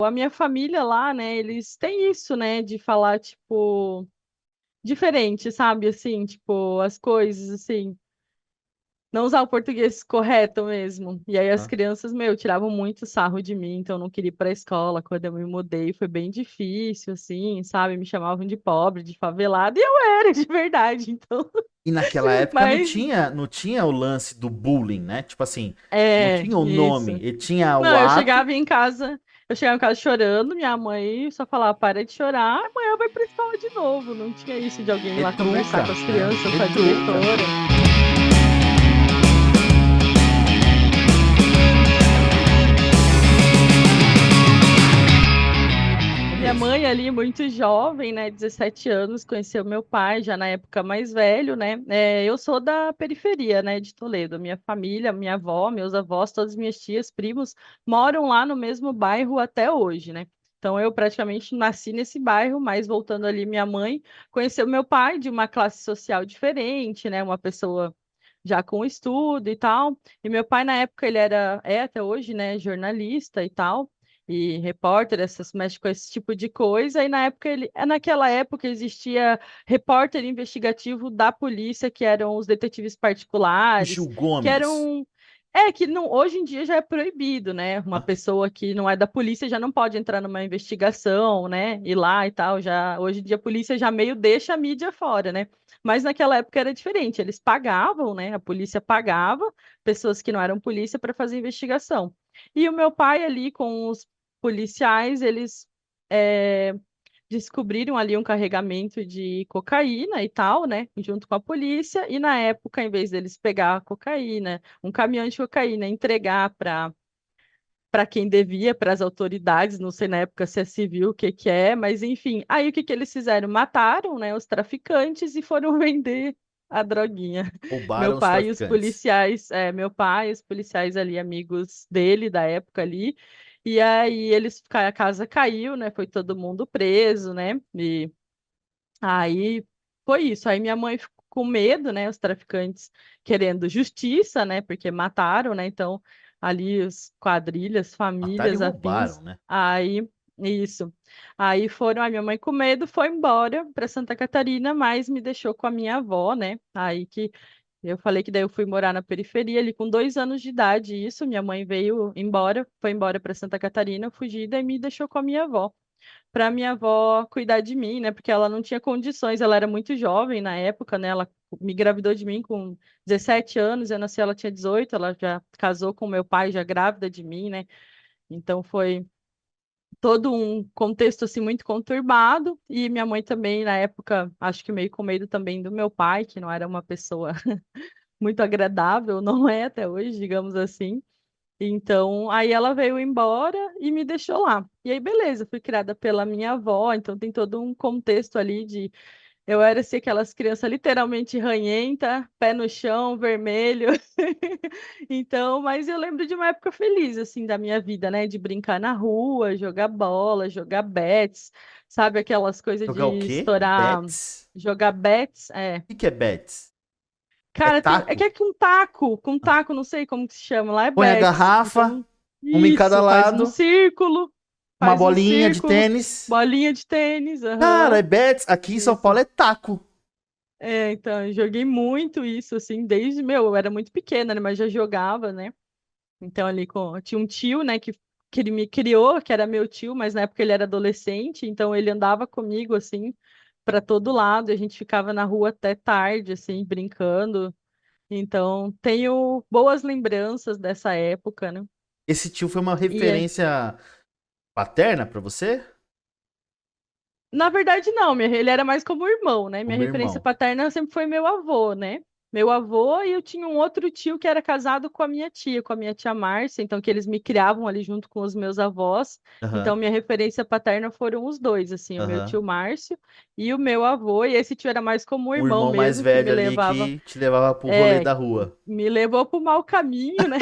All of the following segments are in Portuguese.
A minha família lá, né, eles têm isso, né, de falar, tipo, diferente, sabe? Assim, tipo, as coisas, assim, não usar o português correto mesmo. E aí as Hã? crianças, meu, tiravam muito sarro de mim, então eu não queria ir pra escola. Quando eu me mudei, foi bem difícil, assim, sabe? Me chamavam de pobre, de favelada, e eu era, de verdade, então. E naquela época não Mas, tinha, não tinha o lance do bullying, né? Tipo assim, não é, tinha o nome, isso. ele tinha o Não, ato. eu chegava em casa chorando, minha mãe só falava, para de chorar, amanhã vai pra escola de novo. Não tinha isso de alguém ir lá conversar Retruca, com as né? crianças, com a Retruca. diretora. Minha Beleza. mãe ali, muito jovem, né, 17 anos, conheceu meu pai, já na época mais velho, né? Eu sou da periferia, né, de Toledo. Minha família, minha avó, meus avós, todas minhas tias, primos, moram lá no mesmo bairro até hoje, né? Então eu praticamente nasci nesse bairro, mas voltando ali, minha mãe conheceu meu pai de uma classe social diferente, né? Uma pessoa já com estudo e tal. E meu pai, na época, é até hoje, né, jornalista e tal e repórter, mexe com esse tipo de coisa. E naquela época existia repórter investigativo da polícia, que eram os detetives O Gil particulares, que Gomes. eram que não, hoje em dia já é proibido, né? Uma Hã? pessoa que não é da polícia já não pode entrar numa investigação, né? Ir lá e tal. Já hoje em dia a polícia já meio deixa a mídia fora, né? Mas naquela época era diferente. Eles pagavam, né? A polícia pagava pessoas que não eram polícia para fazer investigação. E o meu pai ali com os policiais, eles é, descobriram ali um carregamento de cocaína e tal, né, junto com a polícia, e na época, em vez deles pegar a cocaína, um caminhão de cocaína, e entregar para quem devia, para as autoridades, não sei na época se é civil, o que que é, mas enfim, aí o que que eles fizeram? Mataram, né, os traficantes e foram vender a droguinha. Roubaram os traficantes. Meu pai, os policiais ali, amigos dele da época ali, e aí a casa caiu, né? Foi todo mundo preso, né? E aí foi isso. Aí minha mãe ficou com medo, né? Os traficantes querendo justiça, né? Porque mataram, né? Então, ali os quadrilhas, Mataram e famílias, roubaram, afins. né? Aí, isso. Aí foram, a minha mãe com medo foi embora para Santa Catarina, mas me deixou com a minha avó, né? Aí que eu falei que daí eu fui morar na periferia ali com 2 anos de idade. Isso, minha mãe veio embora, foi embora para Santa Catarina, fugida, e me deixou com a minha avó para minha avó cuidar de mim, né? Porque ela não tinha condições, ela era muito jovem na época, né? Ela me engravidou de mim com 17 anos, eu nasci, ela tinha 18, ela já casou com meu pai, já grávida de mim, né? Então foi todo um contexto assim muito conturbado e minha mãe também na época, acho que meio com medo também do meu pai, que não era uma pessoa muito agradável, não é até hoje, digamos assim. Então, aí ela veio embora e me deixou lá. E aí, beleza, fui criada pela minha avó, então tem todo um contexto ali de eu era assim, aquelas crianças literalmente ranhenta, pé no chão, vermelho. Então, mas eu lembro de uma época feliz assim da minha vida, né? De brincar na rua, jogar bola, jogar bets, sabe aquelas coisas Jogar o de quê? estourar, Bets? jogar bets, é. O que que é bets? É Cara, é que taco? é com taco, não sei como que se chama, lá é Põe a bets. garrafa, Então, uma em cada isso, lado, uma faz um bolinha de círculo, tênis. bolinha de tênis, Cara, é aham. bets. Aqui em São Isso. Paulo é taco. Então, eu joguei muito isso, assim, eu era muito pequena, né, mas já jogava, né? Então, tinha um tio, né, que ele me criou, que era meu tio, mas na época ele era adolescente, então ele andava comigo, assim, para todo lado, e a gente ficava na rua até tarde, assim, brincando. Então, tenho boas lembranças dessa época, né? Esse tio foi uma E é, referência paterna pra você? na verdade, não, ele era mais como irmão, né? O Minha meu referência irmão. paterna sempre foi meu avô, né? Meu avô e eu tinha um outro tio que era casado com a minha tia Márcia, então que eles me criavam ali junto com os meus avós. Então, Aham, minha referência paterna foram os dois, assim, o meu aham. tio Márcio e o meu avô. E esse tio era mais como um Um irmão irmão mais mesmo, que me velho ali levava, que te levava pro rolê é, da rua. me levou para o mau caminho, né?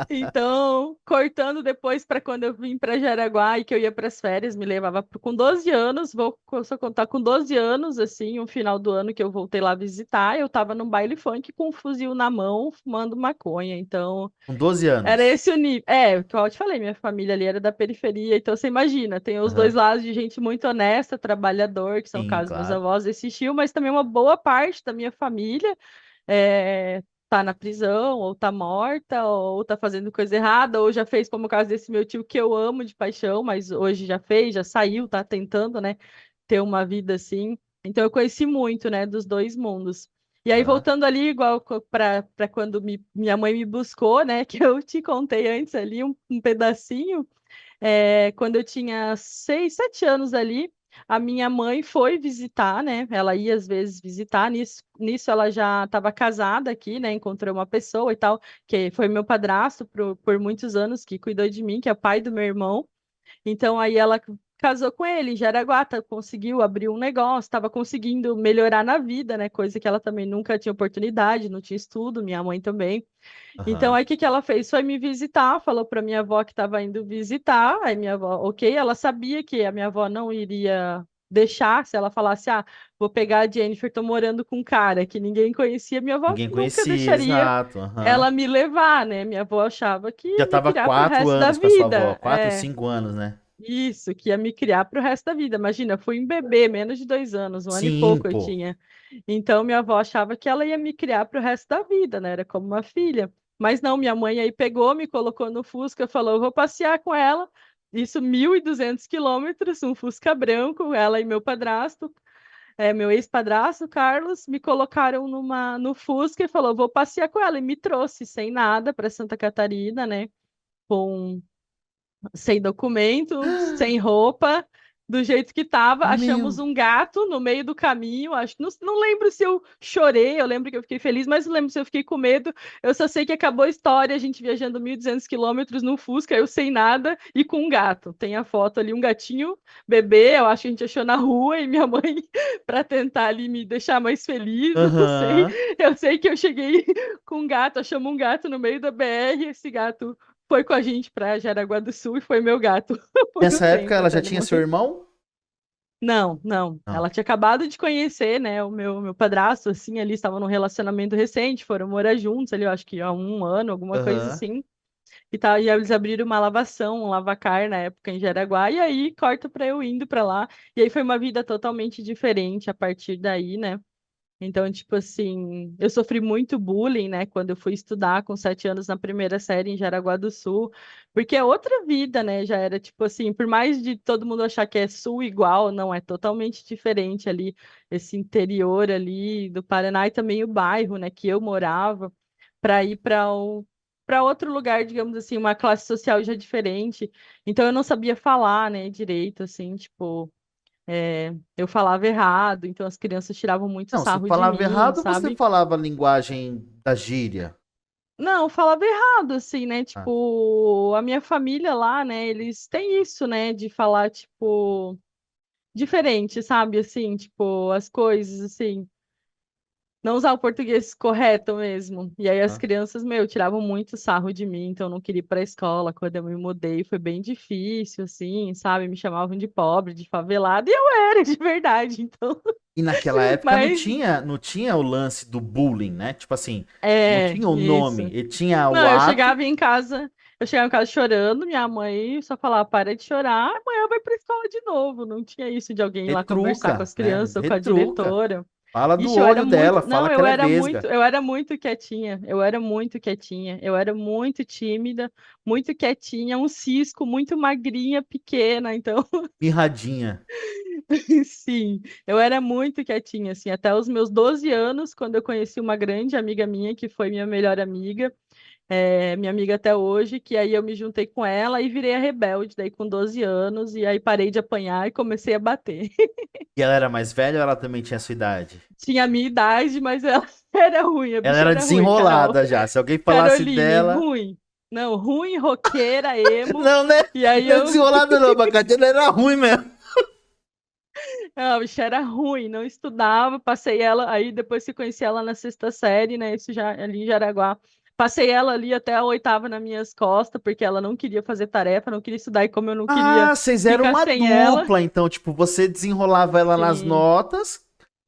Então, cortando depois para quando eu vim para Jaraguá e que eu ia para as férias, me levava com 12 anos, vou só contar com 12 anos, assim, um final do ano que eu voltei lá visitar, eu tava num baile funk com um fuzil na mão, fumando maconha. Então, Com 12 era anos. esse o nível. É, como eu te falei, minha família ali era da periferia, então você imagina, tem os dois Aham. lados de gente muito honesta, trabalhador, que são Sim, casos meus claro. avós desse estilo, mas também uma boa parte da minha família tá na prisão, ou tá morta, ou tá fazendo coisa errada, ou já fez, como o caso desse meu tio, que eu amo de paixão, mas hoje já fez, já saiu, tá tentando, né, ter uma vida assim. Então eu conheci muito, né, dos dois mundos. E aí, Aham. voltando ali, igual para quando minha mãe me buscou, né, que eu te contei antes ali, um pedacinho, quando eu tinha 6, 7 anos ali, a minha mãe foi visitar, né? Ela ia às vezes visitar. Nisso ela já estava casada aqui, né? Encontrou uma pessoa e tal, que foi meu padrasto por muitos anos, que cuidou de mim, que é o pai do meu irmão. Então aí ela casou com ele em Jaraguá, conseguiu abrir um negócio, estava conseguindo melhorar na vida, né? Coisa que ela também nunca tinha oportunidade, não tinha estudo, minha mãe também. Então, Aham. aí o que que ela fez? Foi me visitar, falou para minha avó que estava indo visitar. Aí minha avó, ok, ela sabia que a minha avó não iria deixar se ela falasse, ah, vou pegar a Jennifer, tô morando com um cara que ninguém conhecia. Minha avó Ninguém nunca conhecia, deixaria exato. Aham. ela me levar, né? Minha avó achava que Já ia me tava criar pro 4 resto da anos com a sua avó. vida. 4, 5 anos, né? Isso, que ia me criar pro resto da vida. Imagina, eu fui um bebê, menos de 2 anos, um ano e Sim, pouco eu pô. tinha. Então, minha avó achava que ela ia me criar pro resto da vida, né? Era como uma filha. Mas não, minha mãe aí pegou, me colocou no Fusca, falou: eu vou passear com ela. Isso, 1.200 quilômetros, um Fusca branco, ela e meu padrasto, meu ex-padrasto, Carlos, me colocaram no Fusca e falou: vou passear com ela. E me trouxe sem nada para Santa Catarina, né? Com sem documento, sem roupa, do jeito que tava. Achamos Meu. um gato no meio do caminho. Acho, não lembro se eu chorei, eu lembro que eu fiquei feliz, mas não lembro se eu fiquei com medo. Eu só sei que acabou a história, a gente viajando 1.200 quilômetros no Fusca, eu sem nada e com um gato. Tem a foto ali, um gatinho bebê, eu acho que a gente achou na rua e minha mãe, para tentar ali me deixar mais feliz, não sei. Aham. Eu sei que eu cheguei com um gato, achamos um gato no meio da BR, esse gato foi com a gente para Jaraguá do Sul e foi meu gato por um Nessa época tempo ela até já ele tinha seu morrer. irmão? Não, não. Não. Ela tinha acabado de conhecer, né, o meu padrasto, assim, ali estavam num relacionamento recente, foram morar juntos ali, eu acho que há um ano, alguma coisa Aham. assim. E eles abriram uma lavação, um lavacar na época em Jaraguá, e aí corta para eu indo para lá. E aí foi uma vida totalmente diferente a partir daí, né? Então, tipo assim, eu sofri muito bullying, né, quando eu fui estudar com 7 anos na primeira série em Jaraguá do Sul, porque é outra vida, né, já era tipo assim, por mais de todo mundo achar que é sul igual, não, é totalmente diferente ali, esse interior ali do Paraná e também o bairro, né, que eu morava, para ir para outro lugar, digamos assim, uma classe social já diferente. Então, eu não sabia falar, né, direito, assim, tipo. Eu falava errado, então as crianças tiravam muito Não, você sarro de falava mim, errado ou você sabe? falava a linguagem da gíria? Não, eu falava errado, assim, né? Ah, Tipo, a minha família lá, né? Eles têm isso, né? De falar, tipo, diferente, sabe? Assim, tipo, as coisas, assim. Não usar o português correto mesmo. E aí as ah. crianças, meu, tiravam muito sarro de mim, então eu não queria ir para a escola. Quando eu me mudei, foi bem difícil, assim, sabe? Me chamavam de pobre, de favelada, e eu era de verdade, então. E naquela época não Mas, tinha, não tinha o lance do bullying, né? Tipo assim, não tinha o nome, isso. ele tinha o Não, ato. eu chegava em casa chorando, minha mãe só falava, para de chorar, amanhã vai para a escola de novo. Não tinha isso de alguém ir lá conversar com Retruca, as né? crianças ou com a Retruca. diretora. Fala do Ixi, eu era olho muito, dela, fala não, que ela é vesga. eu era muito quietinha, eu era muito quietinha, eu era muito tímida, muito quietinha, um cisco, muito magrinha, pequena, então, Mirradinha. sim, eu era muito quietinha, assim, até os meus 12 anos, quando eu conheci uma grande amiga minha, que foi minha melhor amiga, minha amiga até hoje, que aí eu me juntei com ela e virei a rebelde, daí com 12 anos, e aí parei de apanhar e comecei a bater. E ela era mais velha ou ela também tinha a sua idade? Tinha a minha idade, mas ela era ruim, a Ela bicha era era ruim, Carol. desenrolada já. Se alguém falasse Caroline, dela. ruim. Não, ruim, roqueira, emo. Não, né? E aí Não é eu. desenrolada não, abacate. Ela era ruim mesmo. Não, a bicha era ruim, não estudava. Passei ela. Aí depois que conheci ela na sexta série, né? Isso já ali em Jaraguá. Passei ela ali até a oitava nas minhas costas, porque ela não queria fazer tarefa, não queria estudar. E como eu não queria Ah, vocês eram ficar uma sem ela, dupla, então, tipo, você desenrolava ela nas sim. notas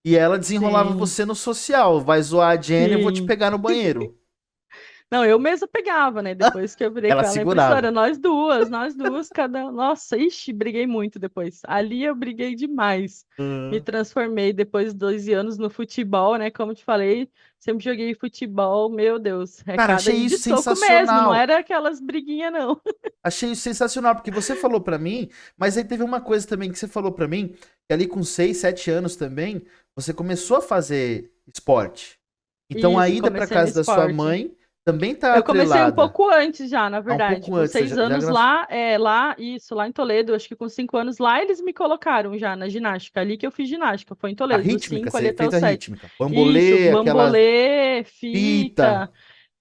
E ela desenrolava Sim, você no social. Vai zoar a Jenny, eu vou te sim. pegar no banheiro. Não, eu mesma pegava, né? Depois que eu virei Ela com ela na impressora, segurava. nós duas, cada. Nossa, ixi, briguei muito depois. Ali eu briguei demais. Me Uhum. transformei depois de 12 anos no futebol, né? Como te falei, sempre joguei futebol, meu Deus, Cara, recada achei aí de isso soco mesmo, não sensacional. era aquelas briguinhas, não. Achei isso sensacional, porque você falou pra mim, mas aí teve uma coisa também que você falou pra mim, que ali com 6, 7 anos também, você começou a fazer esporte. Então a Isso, ida pra comecei no casa da sua esporte. mãe também tá Eu comecei um atrelada. pouco antes já, na Há um verdade. pouco Com antes, você 6 anos lá em Toledo, acho que com 5 anos lá, eles me colocaram já na ginástica. Ali que eu fiz ginástica, foi em a Toledo, dos rítmica, 5 ali você até fez os a 7. rítmica. Isso, Bambolê, aquela bambolê, fita. fita,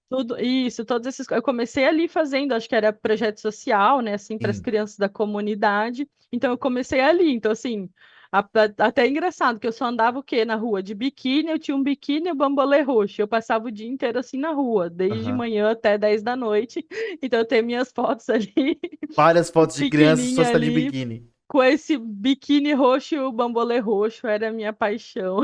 tudo isso, todos esses. Eu comecei ali fazendo, acho que era projeto social, né, assim, para as Sim. crianças da comunidade. Então eu comecei ali. Então assim, até é engraçado que eu só andava o quê na rua de biquíni, eu tinha um biquíni e um bambolê roxo. Eu passava o dia inteiro assim na rua, desde Aham. manhã até 10 da noite. Então eu tenho minhas fotos ali, Várias fotos de crianças, só pequenininha está de ali, biquíni. com esse biquíni roxo e o bambolê roxo, era a minha paixão.